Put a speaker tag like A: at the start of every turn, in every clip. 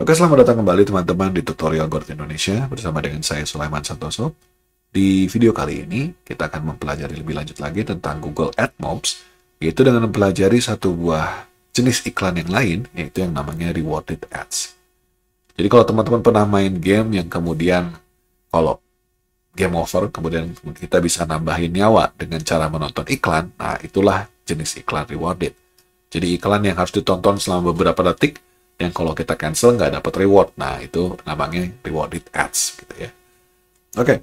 A: Oke, selamat datang kembali teman-teman di tutorial Gord Indonesia bersama dengan saya Sulaiman Santoso. Di video kali ini kita akan mempelajari lebih lanjut lagi tentang Google AdMobs, yaitu dengan mempelajari satu buah jenis iklan yang lain, yaitu yang namanya Rewarded Ads. Jadi kalau teman-teman pernah main game yang kemudian kalau game over, kemudian kita bisa nambahin nyawa dengan cara menonton iklan, nah itulah jenis iklan rewarded. Jadi iklan yang harus ditonton selama beberapa detik, yang kalau kita cancel nggak dapat reward. Nah, itu namanya rewarded ads gitu ya. Oke,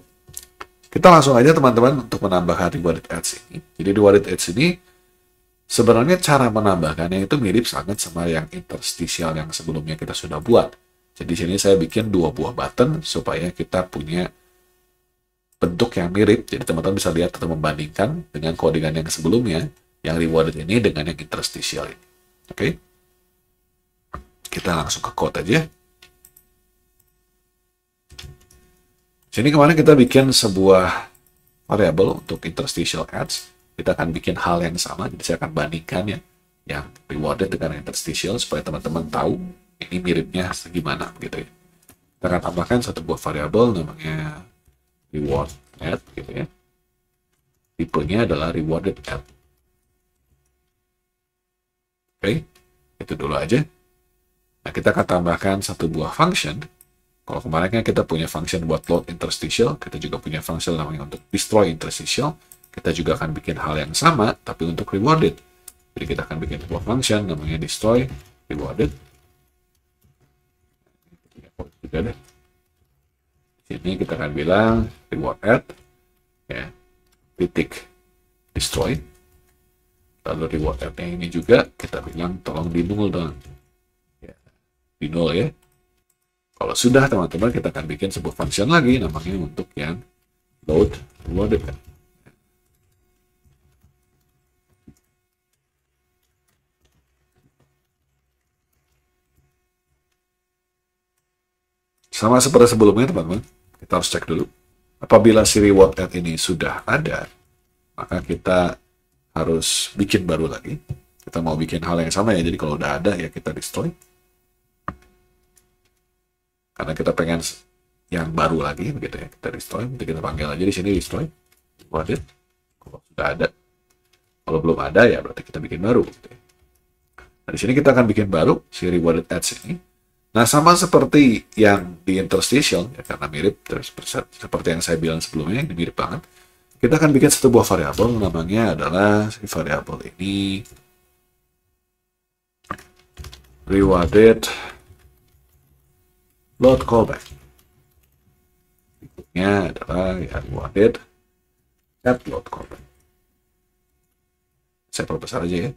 A: kita langsung aja teman-teman untuk menambahkan rewarded ads ini. Jadi rewarded ads ini sebenarnya cara menambahkannya itu mirip sangat sama yang interstitial yang sebelumnya kita sudah buat. Jadi sini saya bikin dua buah button supaya kita punya bentuk yang mirip. Jadi teman-teman bisa lihat atau membandingkan dengan codingan yang sebelumnya, yang rewarded ini dengan yang interstitial ini. Oke. Kita langsung ke code aja. Sini kemarin kita bikin sebuah variable untuk interstitial ads. Kita akan bikin hal yang sama, jadi saya akan bandingkan ya, yang rewarded dengan interstitial supaya teman-teman tahu ini miripnya segimana gitu ya. Kita akan tambahkan satu buah variable namanya reward ad gitu ya. Tipenya adalah rewarded ad. Oke, itu dulu aja. Nah, kita akan tambahkan satu buah function. Kalau kemarin kan kita punya function buat load interstitial, kita juga punya function namanya untuk destroy interstitial. Kita juga akan bikin hal yang sama, tapi untuk rewarded. Jadi kita akan bikin sebuah function namanya destroy rewarded. Sini kita akan bilang reward add, ya, titik destroy. Lalu reward add-nya ini juga kita bilang tolong di null dong. Di nol ya. Kalau sudah teman-teman, kita akan bikin sebuah function lagi namanya untuk yang load rewarded. Sama seperti sebelumnya teman-teman, kita harus cek dulu. Apabila si reward add ini sudah ada, maka kita harus bikin baru lagi. Kita mau bikin hal yang sama ya, jadi kalau udah ada ya kita destroy. Karena kita pengen yang baru lagi begitu ya, kita destroy. Jadi kita panggil aja di sini destroy rewarded. Kalau sudah ada, kalau belum ada ya berarti kita bikin baru gitu ya. Nah, di sini kita akan bikin baru si rewarded ads ini. Nah, sama seperti yang di interstitial ya, karena mirip terus seperti yang saya bilang sebelumnya, ini mirip banget. Kita akan bikin satu buah variabel, namanya adalah si variabel ini rewarded load callback. Berikutnya adalah ya, rewarded add load callback. Saya perbesar aja ya.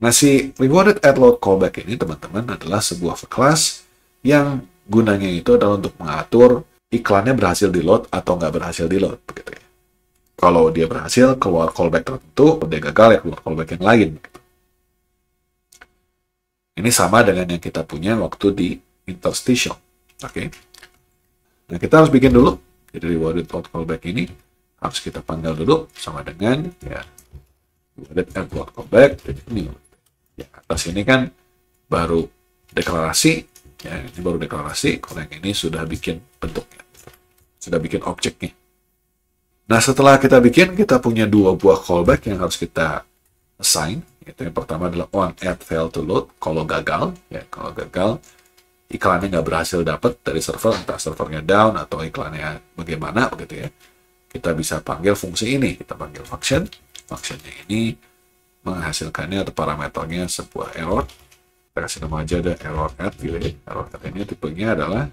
A: Nah, si rewarded add load callback ini teman-teman adalah sebuah kelas yang gunanya itu adalah untuk mengatur iklannya berhasil di load atau nggak berhasil di load begitu ya. Kalau dia berhasil keluar callback tertentu, kalau dia gagal ya keluar callback yang lain. Gitu. Ini sama dengan yang kita punya waktu di interstitial. Oke. Nah, kita harus bikin dulu. Jadi rewarded load callback ini harus kita panggil dulu sama dengan ya rewarded add load callback. Jadi ini ya, atas ini kan baru deklarasi. Ya, ini baru deklarasi. Kalau yang ini sudah bikin bentuknya. Sudah bikin objeknya. Nah, setelah kita bikin, kita punya dua buah callback yang harus kita assign. Itu yang pertama adalah on add fail to load. Kalau gagal, ya kalau gagal iklannya nggak berhasil dapat dari server, entah servernya down atau iklannya bagaimana begitu ya, kita bisa panggil fungsi ini, kita panggil function. Functionnya ini menghasilkannya atau parameternya sebuah error. Kita kasih nama aja ada error add gitu ya. Error add ini tipenya adalah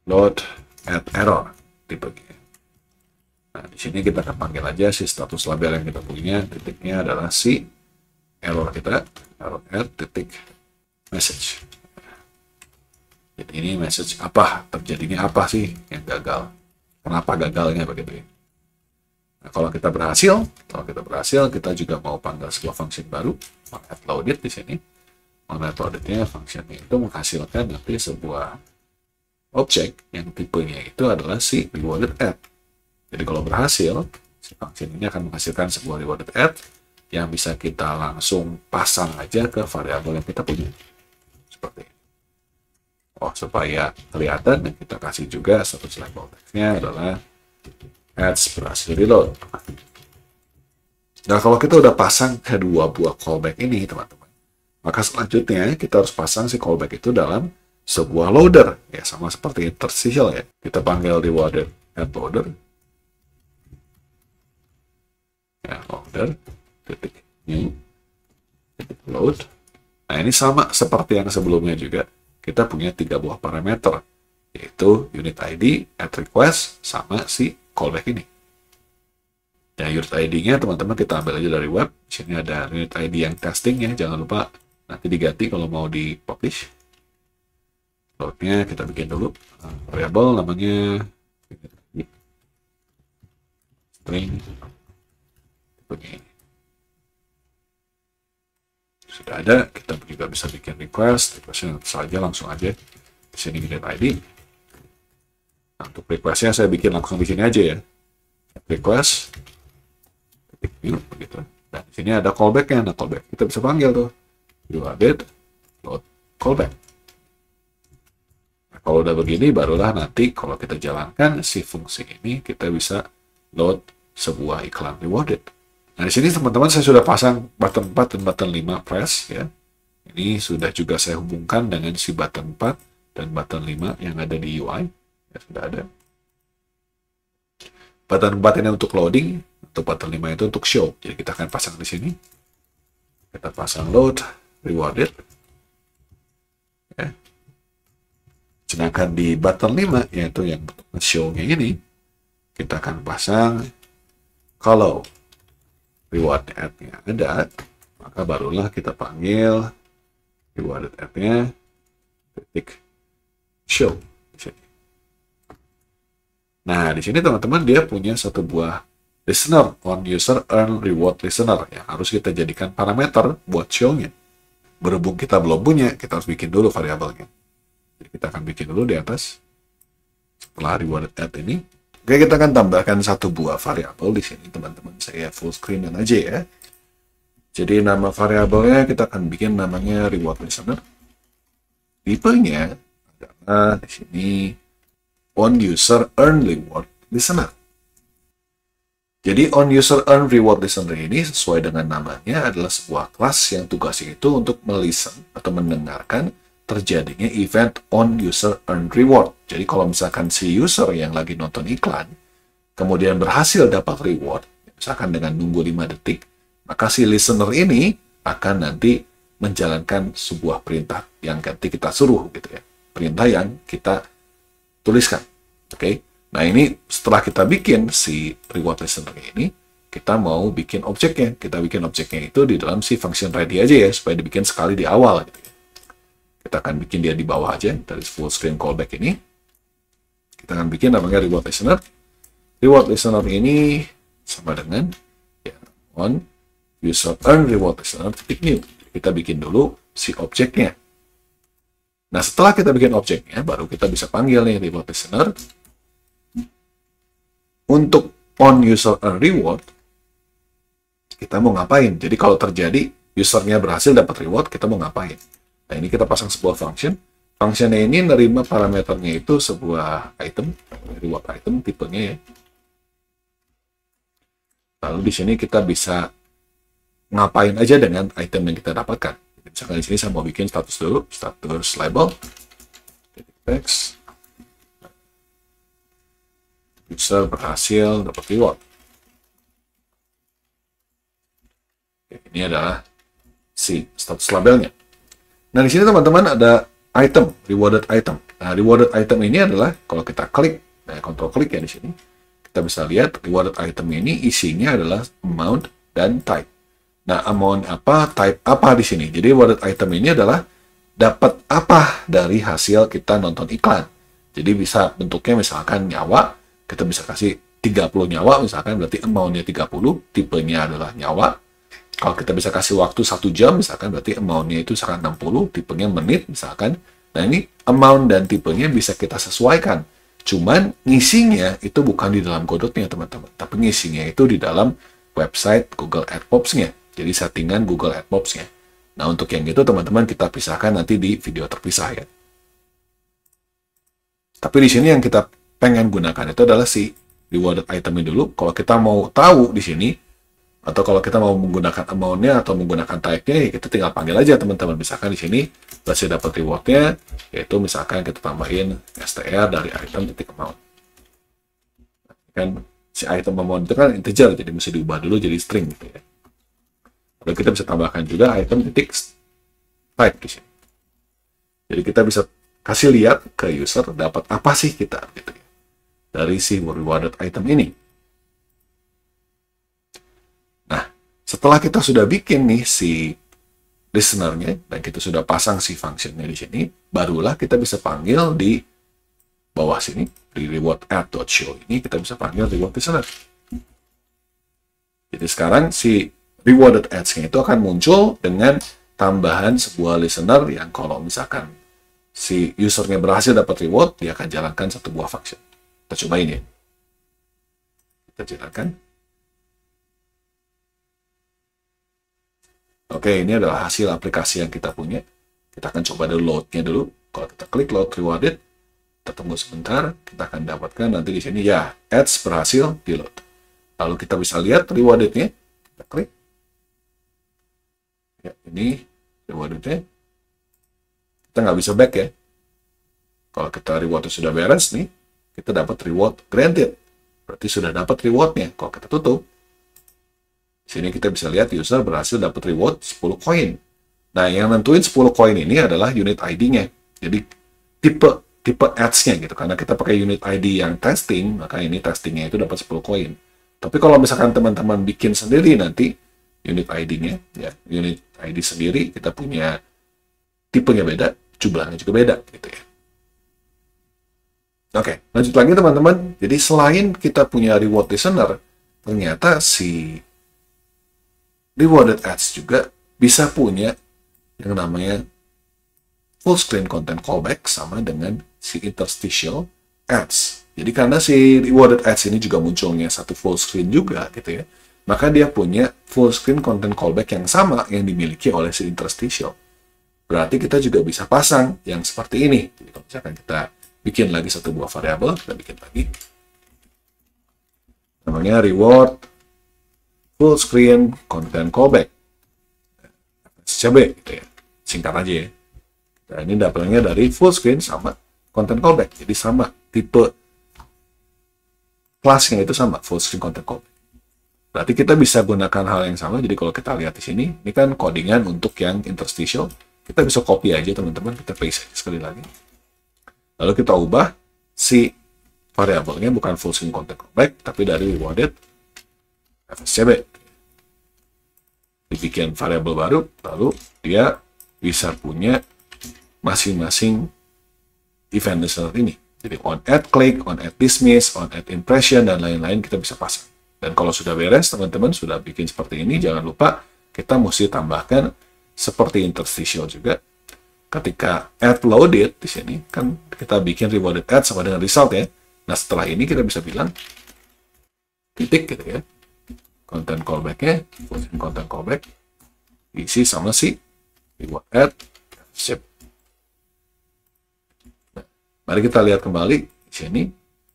A: load add error tipenya. Nah, di sini kita akan panggil aja si status label yang kita punya, titiknya adalah si error kita, error add titik message. Jadi ini message apa, terjadinya apa sih yang gagal, kenapa gagalnya begitu ya. Nah, kalau kita berhasil, kita juga mau panggil sebuah function baru, add loaded di sini. Add loadednya functionnya itu menghasilkan nanti sebuah objek yang tipenya itu adalah si rewarded add. Jadi kalau berhasil, si function ini akan menghasilkan sebuah rewarded add yang bisa kita langsung pasang aja ke variabel yang kita punya. Seperti ini. Oh, supaya kelihatan, kita kasih juga status label text-nya adalah ads berhasil reload. Nah, kalau kita udah pasang kedua buah callback ini, teman-teman, maka selanjutnya kita harus pasang si callback itu dalam sebuah loader. Ya, sama seperti interstitial ya. Kita panggil rewarded add loader. Ya, loader, titik new, titik load. Nah, ini sama seperti yang sebelumnya juga. Kita punya 3 buah parameter, yaitu unit ID, add request, sama si callback ini. Ya, unit ID-nya teman-teman kita ambil aja dari web. Di sini ada unit ID yang testing ya, jangan lupa nanti diganti kalau mau di publish. Load-nya kita bikin dulu variable namanya string begini. Sudah ada, kita juga bisa bikin requestnya saja langsung aja di sini unit ID. Nah, untuk requestnya saya bikin langsung di sini aja ya, request begitu. Dan di sini ada callbacknya. Nah, callback kita bisa panggil tuh rewarded load callback. Nah, kalau udah begini barulah nanti kalau kita jalankan si fungsi ini kita bisa load sebuah iklan rewarded. Nah, di sini teman-teman saya sudah pasang button 4 dan button 5 press ya. Ini sudah juga saya hubungkan dengan si button 4 dan button 5 yang ada di UI. Ya, sudah ada. Button 4 ini untuk loading, untuk button 5 itu untuk show. Jadi kita akan pasang di sini. Kita pasang load rewarded. Ya. Sedangkan di button 5 yaitu yang show-nya ini kita akan pasang kalau reward add-nya ada, maka barulah kita panggil rewarded add-nya titik show di sini. Nah, di sini teman-teman dia punya satu buah listener on user earn reward listener yang harus kita jadikan parameter buat show-nya. Berhubung kita belum punya, kita harus bikin dulu variabelnya. Jadi kita akan bikin dulu di atas setelah rewarded add ini. Oke, kita akan tambahkan satu buah variabel di sini, teman-teman. Saya full screen aja ya. Jadi nama variabelnya kita akan bikin namanya reward listener. Tipenya adalah di sini on user earn reward listener. Jadi on user earn reward listener ini sesuai dengan namanya adalah sebuah kelas yang tugasnya itu untuk melisten atau mendengarkan terjadinya event on user earn reward. Jadi kalau misalkan si user yang lagi nonton iklan, kemudian berhasil dapat reward, misalkan dengan nunggu 5 detik, maka si listener ini akan nanti menjalankan sebuah perintah yang nanti kita suruh gitu ya. Perintah yang kita tuliskan. Oke. Nah, ini setelah kita bikin si reward listener ini, kita mau bikin objeknya. Kita bikin objeknya itu di dalam si function ready aja ya, supaya dibikin sekali di awal gitu ya. Kita akan bikin dia di bawah aja dari full screen callback ini. Kita akan bikin namanya reward listener. Reward listener ini sama dengan ya, on user earn reward listener titik new. Kita bikin dulu si objeknya. Nah, setelah kita bikin objeknya, baru kita bisa panggil nih reward listener. Untuk on user earn reward, kita mau ngapain? Jadi kalau terjadi usernya berhasil dapat reward, kita mau ngapain? Nah, ini kita pasang sebuah function. Functionnya ini nerima parameternya itu sebuah item, reward item tipenya ya. Lalu di sini kita bisa ngapain aja dengan item yang kita dapatkan. Misalkan di sini saya mau bikin status dulu, status label, text, user berhasil dapat reward. Ini adalah si status labelnya. Nah, di sini teman-teman ada item, rewarded item. Nah, rewarded item ini adalah kalau kita klik, kontrol klik ya di sini, kita bisa lihat rewarded item ini isinya adalah amount dan type. Nah, amount apa, type apa di sini. Jadi rewarded item ini adalah dapat apa dari hasil kita nonton iklan. Jadi bisa bentuknya misalkan nyawa, kita bisa kasih 30 nyawa misalkan, berarti amount-nya 30, tipenya adalah nyawa. Kalau kita bisa kasih waktu 1 jam, misalkan berarti amount-nya itu misalkan 60, tipenya menit, misalkan. Nah, ini amount dan tipenya bisa kita sesuaikan. Cuman ngisinya itu bukan di dalam Godot-nya, teman-teman. Tapi ngisinya itu di dalam website Google AdPops-nya. Jadi settingan Google AdPops-nya. Nah, untuk yang itu, teman-teman, kita pisahkan nanti di video terpisah ya. Tapi di sini yang kita pengen gunakan itu adalah si rewarded item ini dulu. Kalau kita mau tahu di sini, atau kalau kita mau menggunakan amount-nya atau menggunakan type-nya, ya kita tinggal panggil aja teman-teman. Misalkan di sini berhasil dapat reward-nya, yaitu misalkan kita tambahin str dari item titik amount. Kan si item amount itu kan integer, jadi mesti diubah dulu jadi string gitu ya. Lalu kita bisa tambahkan juga item titik type di sini. Jadi kita bisa kasih lihat ke user dapat apa sih kita gitu ya, dari si rewarded item ini. Nah, setelah kita sudah bikin nih si listener-nya dan kita sudah pasang si function-nya di sini, barulah kita bisa panggil di bawah sini di reward add.show ini, kita bisa panggil reward listener. Jadi sekarang si rewarded ads-nya itu akan muncul dengan tambahan sebuah listener yang kalau misalkan si usernya berhasil dapat reward, dia akan jalankan satu buah function. Kita cobain ya. Kita jalankan. Oke, ini adalah hasil aplikasi yang kita punya. Kita akan coba dulu load-nya dulu. Kalau kita klik load rewarded, kita tunggu sebentar, kita akan dapatkan nanti di sini ya, ads berhasil di load. Lalu kita bisa lihat rewarded-nya. Kita klik. Ya, ini rewarded-nya. Kita nggak bisa back ya. Kalau kita reward sudah beres nih, kita dapat reward granted. Berarti sudah dapat reward-nya. Kalau kita tutup, di sini kita bisa lihat user berhasil dapat reward 10 koin. Nah, yang nentuin 10 koin ini adalah unit ID-nya. Jadi tipe ads-nya gitu. Karena kita pakai unit ID yang testing, maka ini testingnya itu dapat 10 koin. Tapi kalau misalkan teman-teman bikin sendiri nanti unit ID-nya, ya, unit ID sendiri, kita punya tipenya beda, jumlahnya juga beda gitu ya. Oke, lanjut lagi teman-teman. Jadi selain kita punya reward listener, ternyata si rewarded ads juga bisa punya yang namanya full screen content callback sama dengan si interstitial ads. Jadi karena si rewarded ads ini juga munculnya satu full screen juga gitu ya, maka dia punya full screen content callback yang sama yang dimiliki oleh si interstitial. Berarti kita juga bisa pasang yang seperti ini. Jadi kalau misalkan kita bikin lagi satu buah variabel, kita bikin lagi namanya reward full screen content callback, FSCB gitu ya, singkat aja ya. Nah, ini dapatnya dari full screen sama content callback, jadi sama tipe kelasnya itu sama full screen content callback. Berarti kita bisa gunakan hal yang sama. Jadi kalau kita lihat di sini, ini kan codingan untuk yang interstitial, kita bisa copy aja teman-teman, kita paste sekali lagi. Lalu kita ubah si variabelnya bukan full screen content callback, tapi dari rewarded FSCB. Dibikin variabel baru, lalu dia bisa punya masing-masing event listener ini. Jadi on add click, on add dismiss, on add impression, dan lain-lain kita bisa pasang. Dan kalau sudah beres, teman-teman sudah bikin seperti ini, jangan lupa kita mesti tambahkan seperti interstitial juga. Ketika add loaded di sini, kan kita bikin rewarded add sama dengan result ya. Nah setelah ini kita bisa bilang titik gitu ya. Content callback-nya, content callback, isi sama si reward add, sip. Nah, mari kita lihat kembali di sini,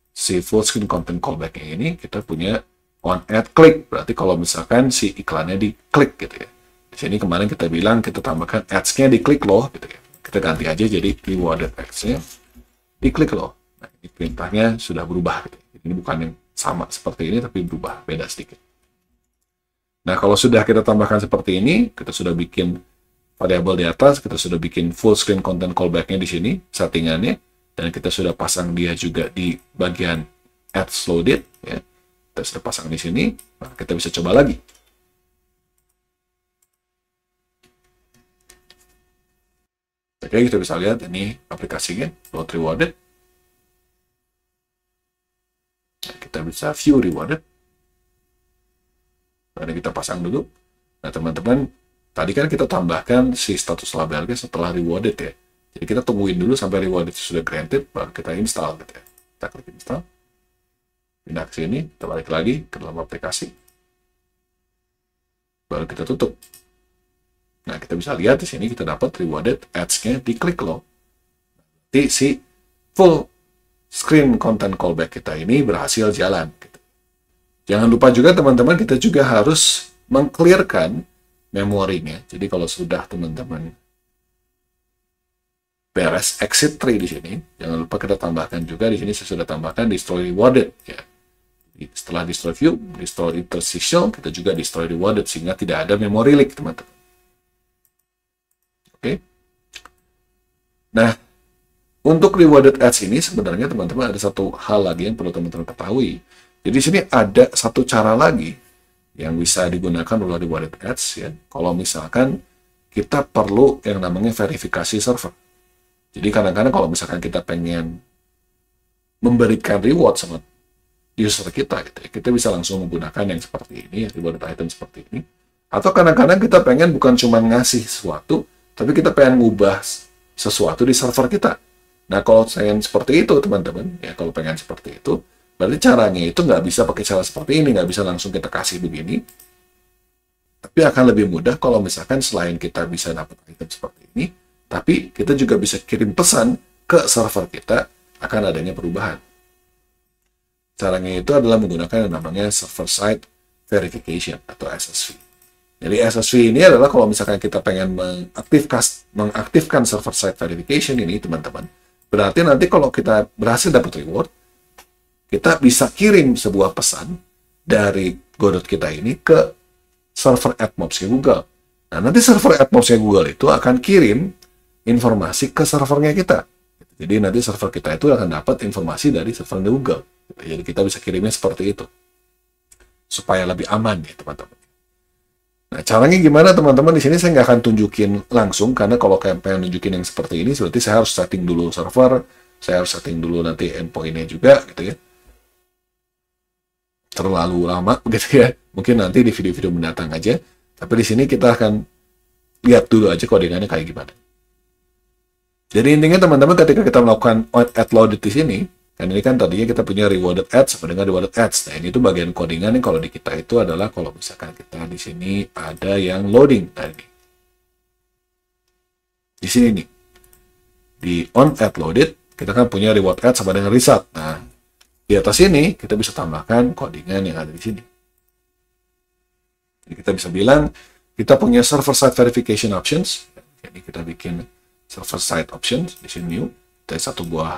A: si full screen content callback-nya ini kita punya on add click, berarti kalau misalkan si iklannya diklik gitu ya. Di sini kemarin kita bilang kita tambahkan ads-nya diklik loh gitu ya. Kita ganti aja jadi rewarded ads-nya diklik loh. Nah, ini perintahnya sudah berubah gitu. Ini bukan yang sama seperti ini tapi berubah, beda sedikit. Nah, kalau sudah kita tambahkan seperti ini, kita sudah bikin variabel di atas, kita sudah bikin full screen content callback-nya di sini, settingannya, dan kita sudah pasang dia juga di bagian ads loaded, ya. Kita sudah pasang di sini, nah kita bisa coba lagi. Oke, kita bisa lihat ini aplikasinya, load rewarded. Nah, kita bisa view rewarded. Mari kita pasang dulu. Nah, teman-teman, tadi kan kita tambahkan si status labelnya setelah rewarded ya. Jadi kita tungguin dulu sampai rewarded sudah granted, baru kita install gitu ya. Kita klik install. Pindah ke sini, kita balik lagi ke dalam aplikasi. Baru kita tutup. Nah, kita bisa lihat di sini kita dapat rewarded ads-nya diklik loh. Nanti si full screen content callback kita ini berhasil jalan. Gitu. Jangan lupa juga teman-teman, kita juga harus meng-clearkan memorinya. Jadi kalau sudah teman-teman beres exit tree di sini, jangan lupa kita tambahkan juga di sini, saya sudah tambahkan destroy rewarded. Ya. Setelah destroy view, destroy interstitial, kita juga destroy rewarded sehingga tidak ada memory leak, teman-teman. Oke. Nah, untuk rewarded ads ini sebenarnya teman-teman ada satu hal lagi yang perlu teman-teman ketahui. Jadi di sini ada satu cara lagi yang bisa digunakan oleh rewarded ads ya. Kalau misalkan kita perlu yang namanya verifikasi server. Jadi kadang-kadang kalau misalkan kita pengen memberikan reward sama user kita gitu ya, kita bisa langsung menggunakan yang seperti ini, rewarded item seperti ini. Atau kadang-kadang kita pengen bukan cuma ngasih sesuatu, tapi kita pengen ngubah sesuatu di server kita. Nah, kalau pengen seperti itu, teman-teman, ya kalau pengen seperti itu, berarti caranya itu nggak bisa pakai cara seperti ini, nggak bisa langsung kita kasih begini. Tapi akan lebih mudah kalau misalkan selain kita bisa dapat item seperti ini, tapi kita juga bisa kirim pesan ke server kita akan adanya perubahan. Caranya itu adalah menggunakan yang namanya server-side verification atau SSV. Jadi SSV ini adalah kalau misalkan kita pengen mengaktifkan server-side verification ini, teman-teman, berarti nanti kalau kita berhasil dapat reward, kita bisa kirim sebuah pesan dari Godot kita ini ke server AdMobs-nya Google. Nah, nanti server AdMobs-nya Google itu akan kirim informasi ke servernya kita. Jadi nanti server kita itu akan dapat informasi dari server Google. Jadi kita bisa kirimnya seperti itu. Supaya lebih aman ya, teman-teman. Nah, caranya gimana, teman-teman? Di sini saya nggak akan tunjukin langsung, karena kalau kayak pengen nunjukin yang seperti ini, berarti saya harus setting dulu server, saya harus setting dulu nanti endpoint-nya juga, gitu ya. Terlalu lama, gitu ya. Mungkin nanti di video-video mendatang aja. Tapi di sini kita akan lihat dulu aja codingannya kayak gimana. Jadi intinya teman-teman ketika kita melakukan add loaded di sini, kan ini kan tadinya kita punya rewarded ads sama dengan rewarded ads. Nah, ini tuh bagian codingan yang kalau di kita itu adalah kalau misalkan kita di sini ada yang loading tadi. Di sini nih. Di on add loaded, kita kan punya reward ads sama dengan result. Nah, di atas ini kita bisa tambahkan codingan yang ada di sini. Jadi kita bisa bilang kita punya server side verification options. Jadi kita bikin server side options di sini new, dari satu buah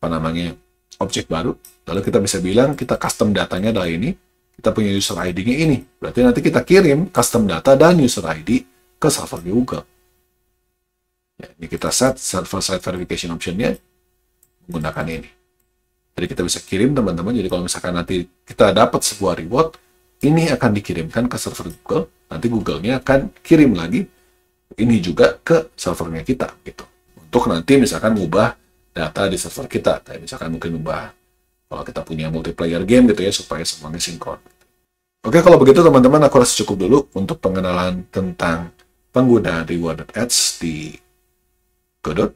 A: apa namanya objek baru. Lalu kita bisa bilang kita custom datanya adalah ini, kita punya user ID-nya ini. Berarti nanti kita kirim custom data dan user ID ke server Google. Ya, ini kita set server side verification option-nya menggunakan ini. Jadi kita bisa kirim, teman-teman. Jadi kalau misalkan nanti kita dapat sebuah reward, ini akan dikirimkan ke server Google. Nanti Google-nya akan kirim lagi ini juga ke servernya kita gitu. Untuk nanti misalkan ngubah data di server kita, kayak misalkan mungkin ubah kalau kita punya multiplayer game gitu ya, supaya semuanya sinkron. Oke, kalau begitu teman-teman, aku rasa cukup dulu untuk pengenalan tentang penggunaan rewarded ads di Godot.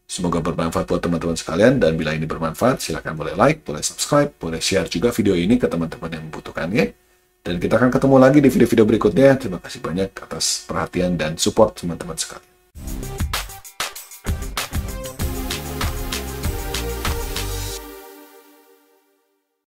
A: Semoga bermanfaat buat teman-teman sekalian, dan bila ini bermanfaat, silahkan boleh like, boleh subscribe, boleh share juga video ini ke teman-teman yang membutuhkannya. Dan kita akan ketemu lagi di video-video berikutnya. Terima kasih banyak atas perhatian dan support teman-teman sekalian.